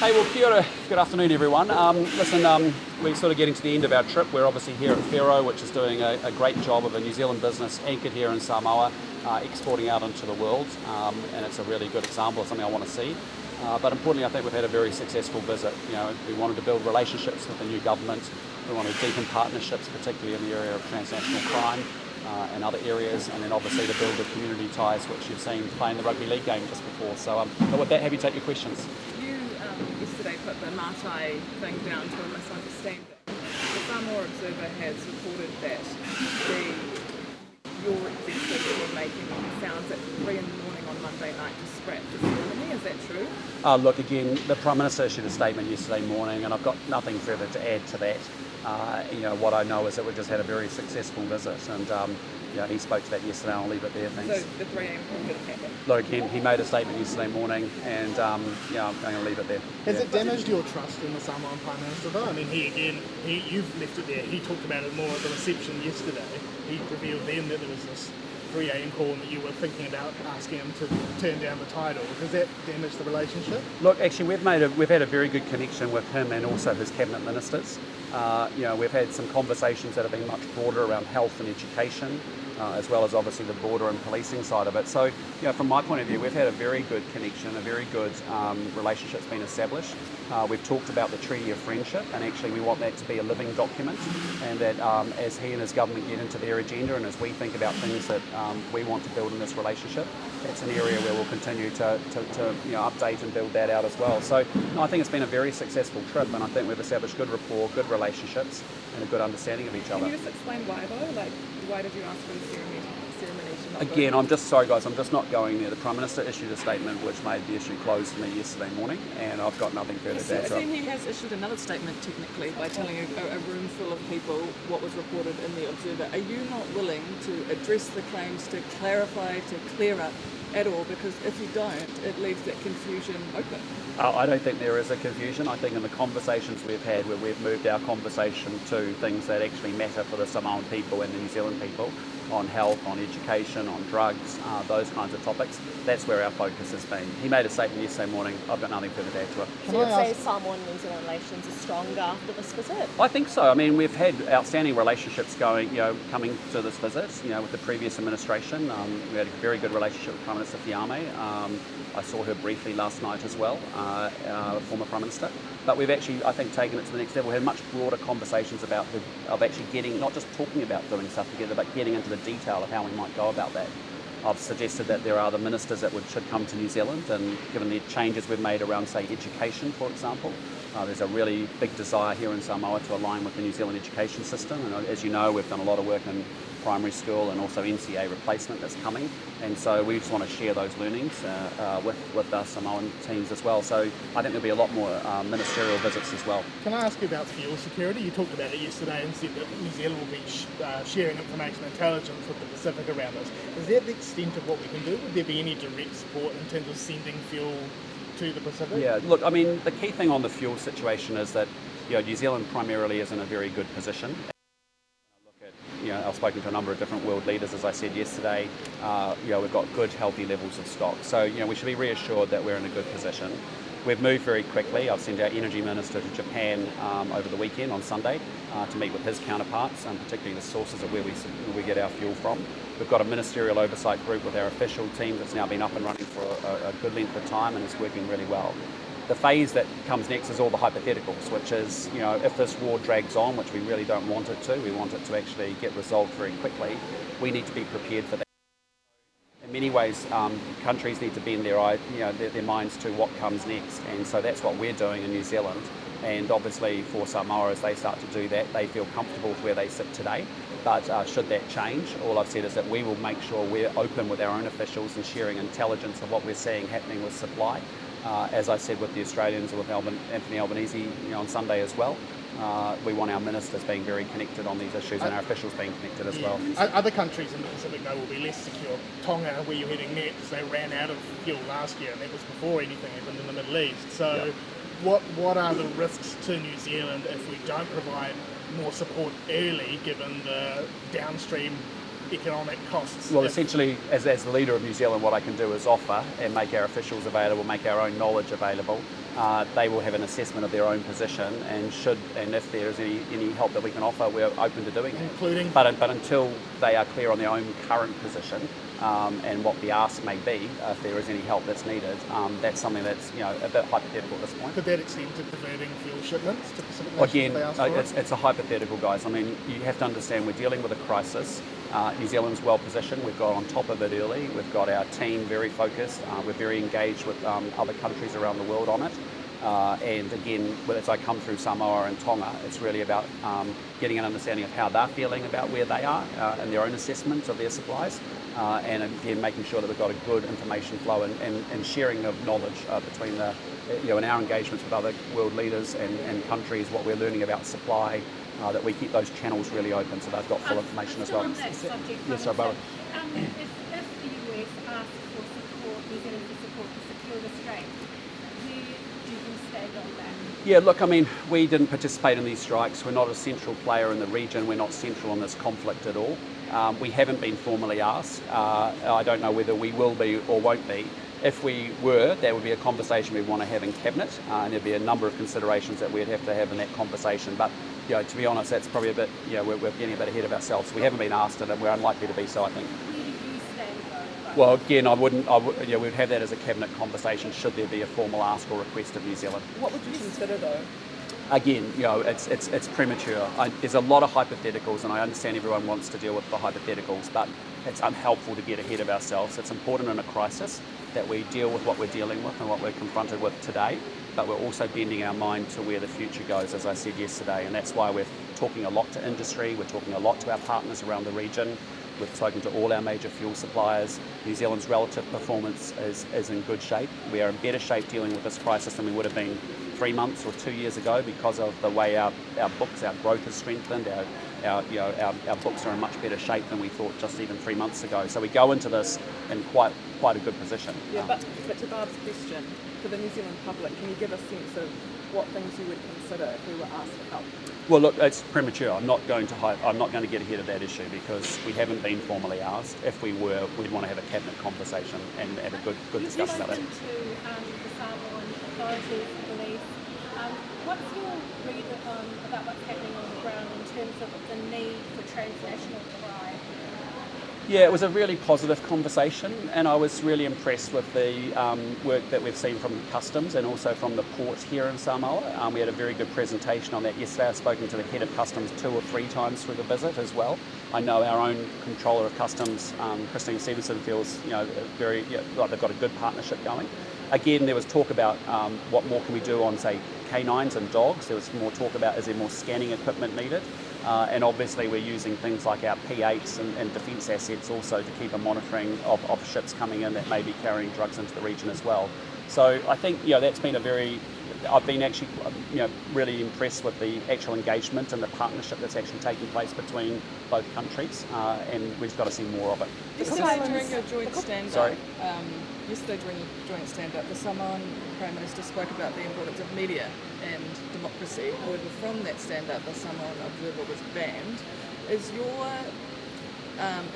Hey, well, kia ora. Good afternoon, everyone. We're sort of getting to the end of our trip. We're obviously here at Fero, which is doing a great job of a New Zealand business anchored here in Samoa, exporting out into the world, and it's a really good example of something I want to see. But importantly, I think we've had a very successful visit. You know, we wanted to build relationships with the new government. We wanted to deepen partnerships, particularly in the area of transnational crime and other areas, and then obviously to build the community ties, which you've seen playing the rugby league game just before. So, but with that, happy to take your questions. Yesterday put the Mātai thing down to a misunderstanding. The Samoa Observer has reported that your representative that were making sounds at 3 in the morning on Monday night to scrap the ceremony. Is that true? Look, again, the Prime Minister issued a statement yesterday morning, and I've got nothing further to add to that. What I know is that we just had a very successful visit, and he spoke to that yesterday. I'll leave it there. Thanks. So the 3 a.m. call didn't happen? Look, he made a statement yesterday morning, and I'm going to leave it there. Has it damaged your trust in the Samoan Prime Minister though? I mean, you've left it there. He talked about it more at the reception yesterday. He revealed then that there was this 3 a.m. call and that you were thinking about asking him to turn down the title. Has that damaged the relationship? Look, actually, we've had a very good connection with him and also his cabinet ministers. We've had some conversations that have been much broader around health and education, as well as obviously the border and policing side of it. So, from my point of view, we've had a very good connection, a very good relationship's been established. We've talked about the Treaty of Friendship, and actually we want that to be a living document, and that as he and his government get into their agenda and as we think about things that we want to build in this relationship, it's an area where we'll continue to update and build that out as well. So I think it's been a very successful trip, and I think we've established good rapport, good relationships, and a good understanding of each other. Can you just explain why though? Like, why did you ask for the ceremony to not Again, I'm just sorry guys, I'm just not going there. The Prime Minister issued a statement which made the issue closed to me yesterday morning, and I've got nothing further to add to it. He has issued another statement technically by telling a room full of people what was reported in the Observer. Are you not willing to address the claims, to clarify, to clear up at all? Because if you don't, it leaves that confusion open. I don't think there is a confusion. I think in the conversations we've had, where we've moved our conversation to things that actually matter for the Samoan people and the New Zealand people, on health, on education, on drugs, those kinds of topics, that's where our focus has been. He made a statement yesterday morning. I've got nothing further to add to it. So you'd say Samoan New Zealand relations are stronger after this visit? I think so. I mean, we've had outstanding relationships coming to this visit, with the previous administration. We had a very good relationship with Prime Minister Fiame. I saw her briefly last night as well, former Prime Minister. But we've actually, I think, taken it to the next level. We had much broader conversations of actually getting, not just talking about doing stuff together, but getting into the detail of how we might go about that. I've suggested that there are other ministers that should come to New Zealand, and given the changes we've made around, say, education, for example, there's a really big desire here in Samoa to align with the New Zealand education system. And as you know, we've done a lot of work in primary school and also NCA replacement that's coming. And so we just want to share those learnings with our Samoan teams as well. So I think there'll be a lot more ministerial visits as well. Can I ask you about fuel security? You talked about it yesterday and said that New Zealand will be sharing information intelligence with the Pacific around us. Is that the extent of what we can do? Would there be any direct support in terms of sending fuel to the Pacific? Yeah, look, I mean, the key thing on the fuel situation is that New Zealand primarily is in a very good position. I've spoken to a number of different world leaders, as I said yesterday. We've got good, healthy levels of stock. So, we should be reassured that we're in a good position. We've moved very quickly. I've sent our Energy Minister to Japan over the weekend on Sunday to meet with his counterparts, and particularly the sources of where we get our fuel from. We've got a ministerial oversight group with our official team that's now been up and running for a good length of time, and it's working really well. The phase that comes next is all the hypotheticals, which is, if this war drags on, which we really don't want it to, we want it to actually get resolved very quickly, we need to be prepared for that. In many ways, countries need to bend their minds to what comes next, and so that's what we're doing in New Zealand. And obviously for Samoa, as they start to do that, they feel comfortable with where they sit today. But should that change, all I've said is that we will make sure we're open with our own officials and sharing intelligence of what we're seeing happening with supply. As I said with the Australians, with Anthony Albanese on Sunday as well. We want our ministers being very connected on these issues and our officials being connected as well. Other countries in the Pacific, though, will be less secure. Tonga, where you're heading next, they ran out of fuel last year, and that was before anything happened in the Middle East. So what are the risks to New Zealand if we don't provide more support early, given the downstream economic costs. Well, essentially, as the leader of New Zealand, what I can do is offer and make our officials available, make our own knowledge available. They will have an assessment of their own position, and if there is any help that we can offer, we're open to doing it. Including, but until they are clear on their own current position and what the ask may be, if there is any help that's needed, that's something that's a bit hypothetical at this point. could that extend to diverting fuel shipments to Pacific nations Again, if they ask for it? it's a hypothetical, guys. I mean, you have to understand we're dealing with a crisis. New Zealand's well positioned. We've got on top of it early. We've got our team very focused. We're very engaged with other countries around the world on it. And again, as I come through Samoa and Tonga, it's really about getting an understanding of how they're feeling about where they are and their own assessment of their supplies. And again, making sure that we've got a good information flow and sharing of knowledge between in our engagements with other world leaders and countries, what we're learning about supply, that we keep those channels really open so they've got full information as well. On that subject, Yes, sorry, Barbara. if the US asks for support, New Zealand for support to secure the strait, where do you stand on that? Yeah, look, I mean, we didn't participate in these strikes. We're not a central player in the region. We're not central in this conflict at all. We haven't been formally asked. I don't know whether we will be or won't be. If we were, that would be a conversation we'd want to have in Cabinet, and there'd be a number of considerations that we'd have to have in that conversation. But to be honest, that's probably a bit, we're getting a bit ahead of ourselves. We haven't been asked, and we're unlikely to be so, I think. Where do you stand though? Well, again, we'd have that as a Cabinet conversation should there be a formal ask or request of New Zealand. What would you consider though? Again, it's premature. There's a lot of hypotheticals, and I understand everyone wants to deal with the hypotheticals, but it's unhelpful to get ahead of ourselves. It's important in a crisis that we deal with what we're dealing with and what we're confronted with today, but we're also bending our mind to where the future goes, as I said yesterday, and that's why we're talking a lot to industry, we're talking a lot to our partners around the region. We've spoken to all our major fuel suppliers. New Zealand's relative performance is in good shape. We are in better shape dealing with this crisis than we would have been 3 months or 2 years ago because of the way our books, our growth has strengthened, our books are in much better shape than we thought just even 3 months ago. So we go into this in quite a good position. Yeah, but to Barb's question, for the New Zealand public, can you give a sense of what things you would consider if we were asked for help? Well, look, it's premature. I'm not going to get ahead of that issue because we haven't been formally asked. If we were, we'd want to have a Cabinet conversation and have a good discussion about it. You've spoken to the Samoan authorities and police. What's your read about what's happening on the ground in terms of the need for transnational to arrive? Yeah, it was a really positive conversation, and I was really impressed with the work that we've seen from Customs and also from the port here in Samoa. We had a very good presentation on that yesterday. I've spoken to the head of Customs 2 or 3 times through the visit as well. I know our own controller of Customs, Christine Stevenson, feels very like they've got a good partnership going. Again, there was talk about what more can we do on, say, canines and dogs. There was more talk about is there more scanning equipment needed. And obviously we're using things like our P8s and defence assets also to keep a monitoring of ships coming in that may be carrying drugs into the region as well. So I think that's been I've been actually really impressed with the actual engagement and the partnership that's actually taking place between both countries, and we've just got to see more of it. Yesterday during your joint stand-up, Sorry? the Samoan Prime Minister spoke about the importance of media and democracy. However, from that stand-up, the Samoan Observer was banned.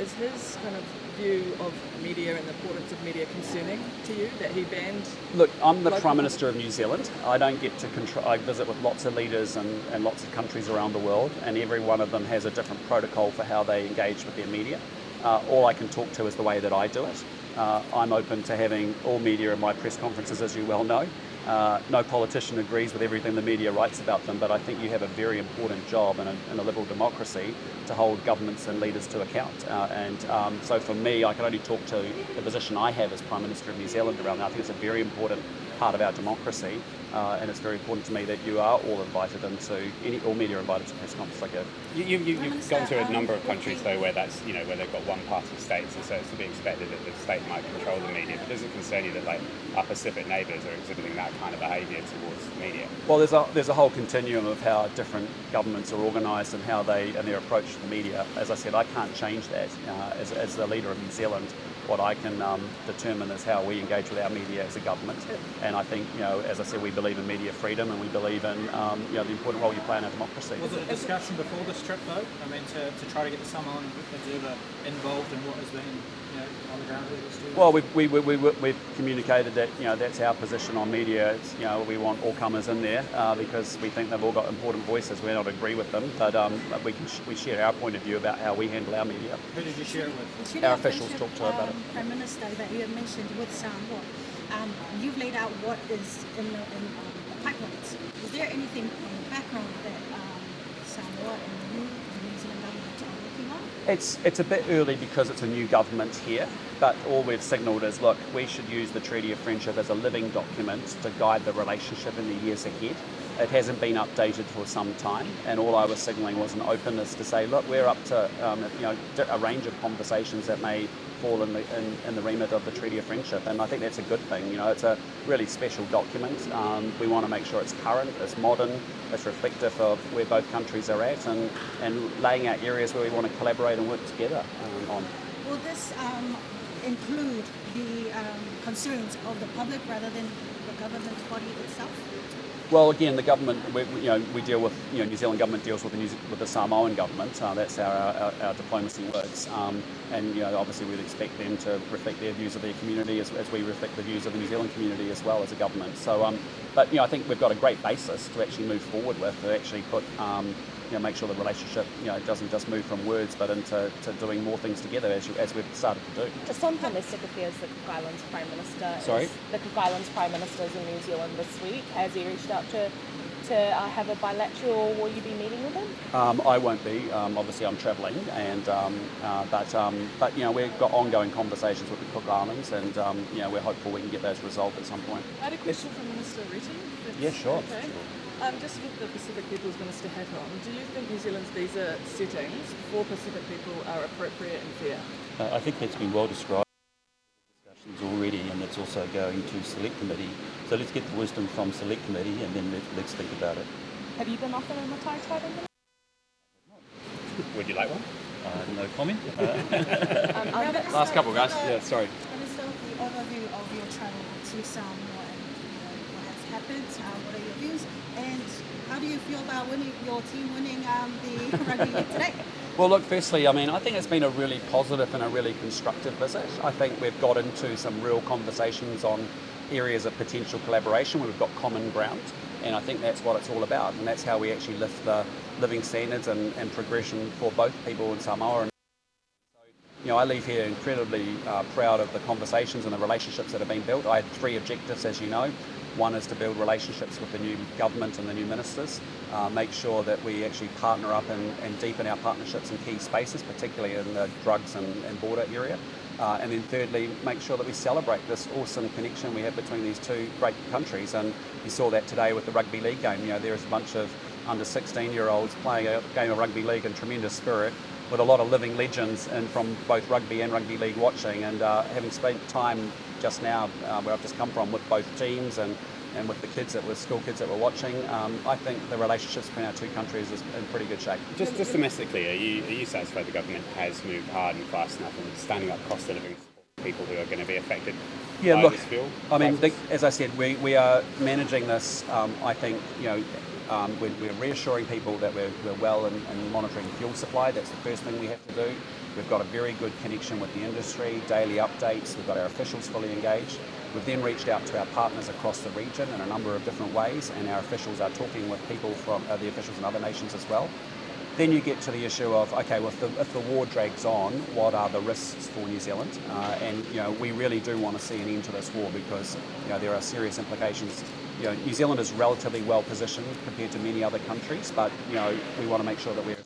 Is his kind of view of media and the importance of media concerning to you that he banned? Look, I'm the Prime Minister of New Zealand. I don't get to control. I visit with lots of leaders and lots of countries around the world, and every one of them has a different protocol for how they engage with their media. All I can talk to is the way that I do it. I'm open to having all media in my press conferences, as you well know. No politician agrees with everything the media writes about them, but I think you have a very important job in a liberal democracy to hold governments and leaders to account. So for me, I can only talk to the position I have as Prime Minister of New Zealand around that. I think it's a very important part of our democracy, and it's very important to me that you are all invited all media are invited to press conferences like that. You've gone to a number of countries though where that's where they've got one-party states, and so it's to be expected that the state might control the media. But does it concern you that our Pacific neighbours are exhibiting that kind of behaviour towards media? Well, there's a whole continuum of how different governments are organised and how and their approach to the media. As I said, I can't change that as the leader of New Zealand. What I can determine is how we engage with our media as a government. And I think, as I said, we believe in media freedom, and we believe in the important role you play in our democracy. Was it a discussion before this trip, though? I mean, to try to get the Samoan observer involved in what has been on the ground here? Well, we've communicated that that's our position on media. It's, we want all comers in there because we think they've all got important voices. We don't agree with them, but we share our point of view about how we handle our media. Who did you share it with? Our officials talked to about it. Prime Minister, that you have mentioned with Samoa, you've laid out what is in the pipelines. Is there anything in the background that Samoa and New Zealand government are working on? It's a bit early because it's a new government here, but all we've signalled is, look, we should use the Treaty of Friendship as a living document to guide the relationship in the years ahead. It hasn't been updated for some time, and all I was signalling was an openness to say, look, we're up to a range of conversations that may fall in the remit of the Treaty of Friendship, and I think that's a good thing. It's a really special document. We want to make sure it's current, it's modern, it's reflective of where both countries are at, and laying out areas where we want to collaborate and work together on. Will this include the concerns of the public rather than the government body itself? Well, again, the government, we deal with, New Zealand government deals with the Samoan government. That's how our diplomacy works. And obviously we'd expect them to reflect their views of their community as we reflect the views of the New Zealand community as well as a government. So, but I think we've got a great basis to actually move forward with, to actually put, make sure the relationship, doesn't just move from words but into doing more things together as we've started to do. Just on domestic affairs, the Cook Islands Prime Minister. Sorry? The Cook Islands Prime Minister is in New Zealand this week. Has he reached out to have a bilateral? Will you be meeting with him? I won't be. Obviously, I'm travelling, and but we've got ongoing conversations with the Cook Islands, and we're hopeful we can get those resolved at some point. I had a question from Minister Retty. Yeah, sure. Okay. Just with the Pacific People's Minister hat on, do you think New Zealand's visa settings for Pacific people are appropriate and fair? I think that's been well described in discussions already, and it's also going to Select Committee. So let's get the wisdom from Select Committee, and then let's think about it. Have you been offered a Matai Tribe? Would you like one? No comment. Last couple, guys. Yeah, sorry. Minister, the overview of your travel to Samoa and what has happened, what are your views, and how do you feel about your team winning the rugby league today? Well, look, firstly, I think it's been a really positive and a really constructive visit. I think we've got into some real conversations on areas of potential collaboration where we've got common ground, and I think that's what it's all about, and that's how we actually lift the living standards and progression for both people in Samoa. And so, I leave here incredibly proud of the conversations and the relationships that have been built. I had 3 objectives, as you know. One is to build relationships with the new government and the new ministers, make sure that we actually partner up and deepen our partnerships in key spaces, particularly in the drugs and border area. And then thirdly, make sure that we celebrate this awesome connection we have between these two great countries. And you saw that today with the rugby league game. There's a bunch of under 16-year-olds playing a game of rugby league in tremendous spirit, with a lot of living legends and from both rugby and rugby league watching, and having spent time just now where I've just come from with both teams and with the kids school kids that were watching, I think the relationships between our two countries is in pretty good shape. Just domestically, are you satisfied the government has moved hard and fast enough in standing up cost of living for people who are going to be affected by this fuel? As I said, we are managing this. I think we're reassuring people that we're well in monitoring fuel supply. That's the first thing we have to do. We've got a very good connection with the industry, daily updates. We've got our officials fully engaged. We've then reached out to our partners across the region in a number of different ways, and our officials are talking with people from the officials in other nations as well. Then you get to the issue of, okay, well, if the war drags on, what are the risks for New Zealand? And we really do want to see an end to this war, because there are serious implications. New Zealand is relatively well positioned compared to many other countries, but we want to make sure that we're.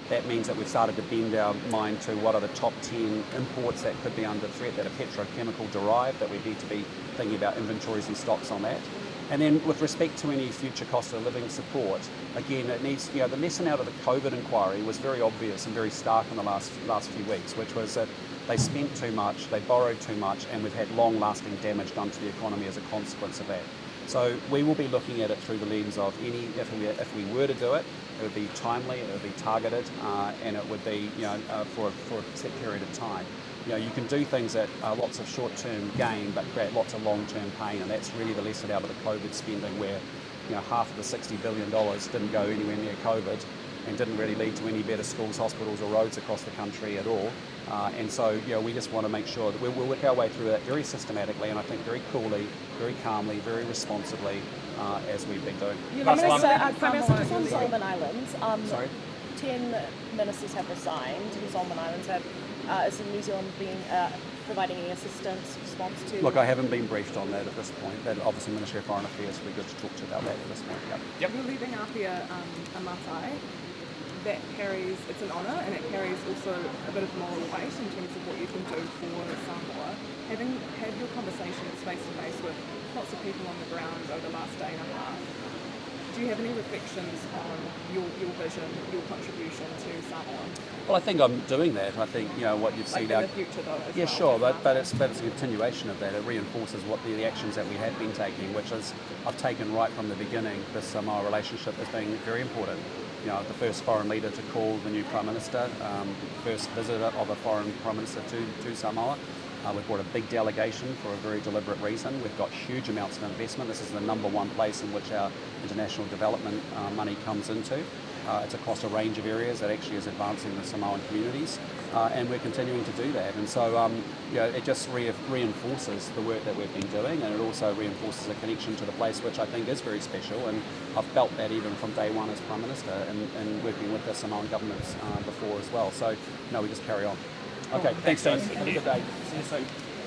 That means that we've started to bend our mind to what are the top 10 imports that could be under threat that are petrochemical derived, that we need to be thinking about inventories and stocks on that. And then with respect to any future cost of living support, again, it needs, the lesson out of the COVID inquiry was very obvious and very stark in the last few weeks, which was that they spent too much, they borrowed too much, and we've had long-lasting damage done to the economy as a consequence of that. So we will be looking at it through the lens of if we were to do it, it would be timely, it would be targeted, and it would be for a set period of time. you can do things that are lots of short-term gain but create lots of long-term pain, and that's really the lesson out of the COVID spending, where half of the $60 billion didn't go anywhere near COVID and didn't really lead to any better schools, hospitals or roads across the country at all. And so we just want to make sure that we'll work our way through that very systematically, and I think very coolly, very calmly, very responsibly, as we've been doing. Prime Minister, just on Solomon Islands, Sorry? 10 ministers have resigned in Solomon Islands. Is New Zealand providing any assistance, response to? Look, I haven't been briefed on that at this point. That obviously Ministry of Foreign Affairs would be good to talk to about that at this point. Yep. You're leaving Apia a matai. That carries, it's an honour, and it carries also a bit of moral weight in terms of what you can do for Samoa. Having had your conversations face to face with lots of people on the ground over the last day and a half, do you have any reflections on your vision, your contribution to Samoa? Well, I think I'm doing that. I think what you've seen in the future, though. Yeah, sure, but it's a continuation of that. It reinforces what the actions that we have been taking, which is I've taken right from the beginning this Samoa relationship as being very important. The first foreign leader to call the new Prime Minister, first visitor of a foreign Prime Minister to Samoa. We've brought a big delegation for a very deliberate reason. We've got huge amounts of investment. This is the number one place in which our international development money comes into. It's across a range of areas that actually is advancing the Samoan communities, and we're continuing to do that. And so, it just reinforces the work that we've been doing, and it also reinforces a connection to the place, which I think is very special. And I've felt that even from day one as Prime Minister, and working with the Samoan governments before as well. So, we just carry on. Okay, thanks, James. Have a good day. See you soon.